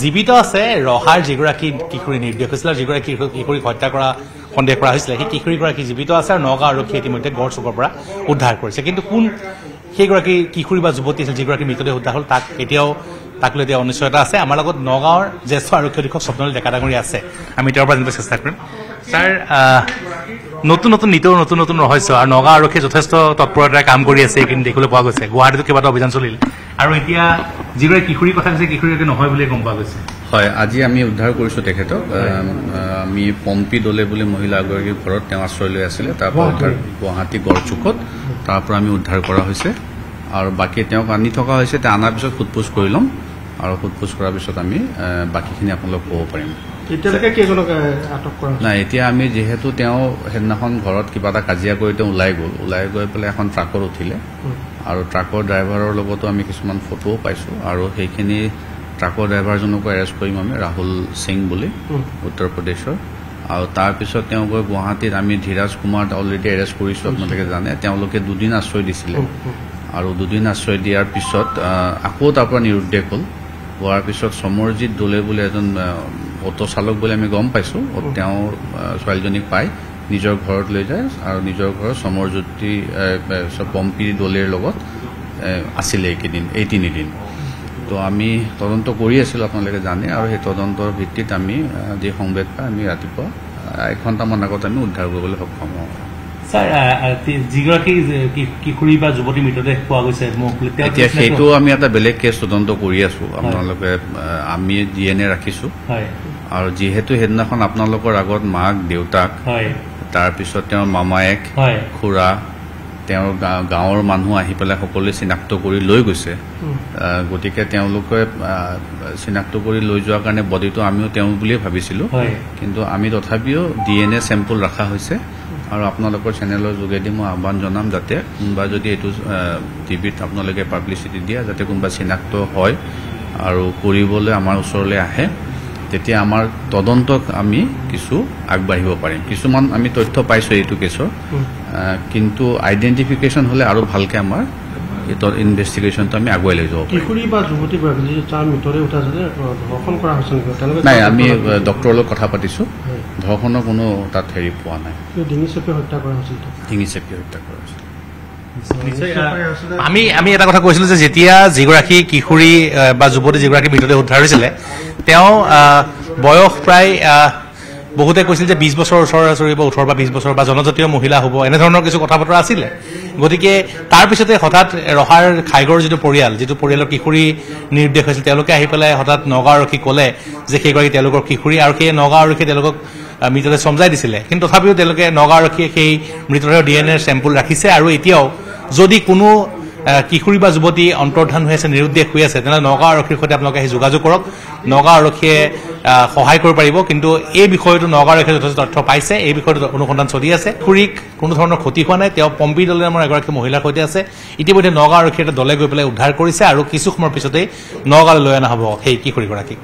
জীৱিত আছে ৰহাৰ যিগৰাকী কিশোৰী নিৰ্দেশ হৈছিল যিগৰাকী কিশোৰীক হত্যা কৰা সন্দেহ কৰা হৈছিল সেই কিশোৰীগৰাকী জীৱিত আছে আৰু নগাঁও আৰক্ষীয়ে ইতিমধ্যে গড় চুকৰ পৰা উদ্ধাৰ কৰিছে কিন্তু কোন সেইগৰাকী কিশোৰী বা যুৱতী আছিল যিগৰাকী মৃতদেহ উদ্ধাৰ হ'ল তাক লৈ এতিয়া অনিশ্চয়তা আছে আমাৰ লগত নগাঁৱৰ জ্যেষ্ঠ আৰক্ষী অধীক্ষক স্বপ্নল ডেকা ডাঙৰী আছে আমি তেওঁৰ পৰা জানিব চেষ্টা কৰিম ছাৰ নতুন নতুন ৰহস্য আৰু নগাঁও আৰক্ষীয়ে যথেষ্ট তৎপৰতাৰে কাম কৰি আছে এইখিনি দেখিবলৈ পোৱা গৈছে গুৱাহাটীতো কেইবাটাও অভিযান চলিল আৰু এতিয়া যিগৰাকী কিশোৰীৰ কথা কৈছে কিশোৰীগৰাকী নহয় বুলি গম পোৱা গৈছে হয় আজি আমি উদ্ধাৰ কৰিছোঁ তেখেতক আমি পম্পী দলে বুলি মহিলা এগৰাকীৰ ঘৰত তেওঁ আশ্ৰয় লৈ আছিলে তাৰ পৰা উদ্ধাৰ গুৱাহাটী গড়চুকত তাৰ পৰা আমি উদ্ধাৰ কৰা হৈছে আৰু বাকী তেওঁক আনি থকা হৈছে তেওঁ অনাৰ পিছত সোধপোছ কৰি ল'ম আৰু সোধপোছ কৰাৰ পিছত আমি বাকীখিনি আপোনালোক ক'ব পাৰিম নাই এতিয়া আমি যিহেতু তেওঁ সেইদিনাখন ঘৰত কিবা এটা কাজিয়া কৰি তেওঁ ওলাই গৈ পেলাই এখন ট্ৰাকত উঠিলে আৰু ট্ৰাকৰ ড্ৰাইভাৰৰ লগতো আমি কিছুমান ফটোও পাইছোঁ আৰু সেইখিনি ট্ৰাকৰ ড্ৰাইভাৰজনকো এৰেষ্ট কৰিম আমি ৰাহুল সিং বুলি উত্তৰ প্ৰদেশৰ আৰু তাৰপিছত তেওঁ গৈ গুৱাহাটীত আমি ধীৰাজ কুমাৰ অলৰেডি এৰেষ্ট কৰিছোঁ আপোনালোকে জানে তেওঁলোকে 2 দিন আশ্ৰয় দিছিলে আৰু 2 দিন আশ্ৰয় দিয়াৰ পিছত আকৌ তাৰ পৰা নিৰুদ্দেশ হ'ল হোৱাৰ পিছত সমৰজিৎ দলে বুলি এজন অটো চালক বুলি আমি গম পাইছোঁ তেওঁ ছোৱালীজনীক পাই নিজৰ ঘৰত লৈ যায় আৰু নিজৰ ঘৰত সমৰজ্যোতি পম্পী দলেৰ লগত আছিলে এই 3 দিন তো আমি তদন্ত কৰি আছিলোঁ আপোনালোকে জানে আৰু সেই তদন্তৰ ভিত্তিত আমি যি সংবেদ পাই আমি ৰাতিপুৱা 1 ঘণ্টামান আগত আমি উদ্ধাৰ কৰিবলৈ সক্ষম হওঁ ছাৰ যিগৰাকী কিশোৰী বা যুৱতী মৃতদেহ পোৱা গৈছে এতিয়া সেইটো আমি এটা বেলেগ কেছ তদন্ত কৰি আছোঁ আপোনালোকে আমি DNA ৰাখিছোঁ আৰু যিহেতু সেইদিনাখন আপোনালোকৰ আগত মাক দেউতাক তাৰপিছত তেওঁৰ মামায়েক খুৰা তেওঁৰ গাঁৱৰ মানুহ আহি পেলাই সকলোৱে চিনাক্ত কৰি লৈ গৈছে গতিকে তেওঁলোকে চিনাক্ত কৰি লৈ যোৱাৰ কাৰণে বডিটো আমিও তেওঁ বুলিয়ে ভাবিছিলোঁ কিন্তু আমি তথাপিও DNA চেম্পল ৰখা হৈছে আৰু আপোনালোকৰ চেনেলৰ যোগেদি মই আহ্বান জনাম যাতে কোনোবা যদি এইটো টিভিত আপোনালোকে পাব্লিচিটি দিয়া যাতে কোনোবা চিনাক্ত হয় আৰু কৰিবলৈ আমাৰ ওচৰলৈ আহে তেতিয়া আমাৰ তদন্তক আমি কিছু আগবাঢ়িব পাৰিম কিছুমান আমি তথ্য পাইছোঁ এইটো কেছৰ কিন্তু আইডেণ্টিফিকেশ্যন হ'লে আৰু ভালকৈ আমাৰ এইটো ইনভেষ্টিগেশ্যনটো আমি আগুৱাই লৈ যাব পাৰিম নাই আমি ডক্টৰৰ লগত কথা পাতিছোঁ ধৰ্ষণৰ কোনো তাত হেৰি পোৱা নাই ডিঙি চেপি হত্যা কৰা হৈছিল আমি এটা কথা কৈছিলোঁ যে যেতিয়া যিগৰাকী কিশোৰী বা যুৱতী যিগৰাকী মৃতদেহ উদ্ধাৰ হৈছিলে তেওঁ বয়স প্ৰায় বহুতে কৈছিল যে 20 বছৰ ওচৰা-ওচৰি বা 18 বা 20 বছৰ বা জনজাতীয় মহিলা হ'ব এনেধৰণৰ কিছু কথা বতৰা আছিলে গতিকে তাৰপিছতে হঠাৎ ৰহাৰ খাইগড়ৰ যিটো পৰিয়ালৰ কিশোৰী নিৰ্দেশ হৈছিল তেওঁলোকে আহি পেলাই হঠাৎ নগাঁও আৰক্ষীক ক'লে যে সেইগৰাকী তেওঁলোকৰ কিশোৰী আৰু সেই নগাঁও আৰক্ষীয়ে তেওঁলোকক মৃতদেহ চমজাই দিছিলে কিন্তু তথাপিও তেওঁলোকে নগাঁও আৰক্ষীয়ে সেই মৃতদেহৰ DNA চেম্পল ৰাখিছে আৰু এতিয়াও যদি কোনো কিশোৰী বা যুৱতী অন্তৰ্ধান হৈ আছে নিৰুদ্দেশ হৈ আছে তেনেহ'লে নগাঁও আৰক্ষীৰ সৈতে আপোনালোকে আহি যোগাযোগ কৰক নগাঁও আৰক্ষীয়ে সহায় কৰিব পাৰিব কিন্তু এই বিষয়টো নগাঁও আৰক্ষীয়ে যথেষ্ট তথ্য পাইছে এই বিষয়টো অনুসন্ধান চলি আছে কিশোৰীক কোনো ধৰণৰ ক্ষতি হোৱা নাই তেওঁ পম্পী দলে নামৰ এগৰাকী মহিলাৰ সৈতে আছে ইতিমধ্যে নগাঁও আৰক্ষীয়ে এটা দলে গৈ পেলাই উদ্ধাৰ কৰিছে আৰু কিছু সময়ৰ পিছতেই নগাঁৱলৈ লৈ অনা হ'ব সেই কিশোৰীগৰাকীক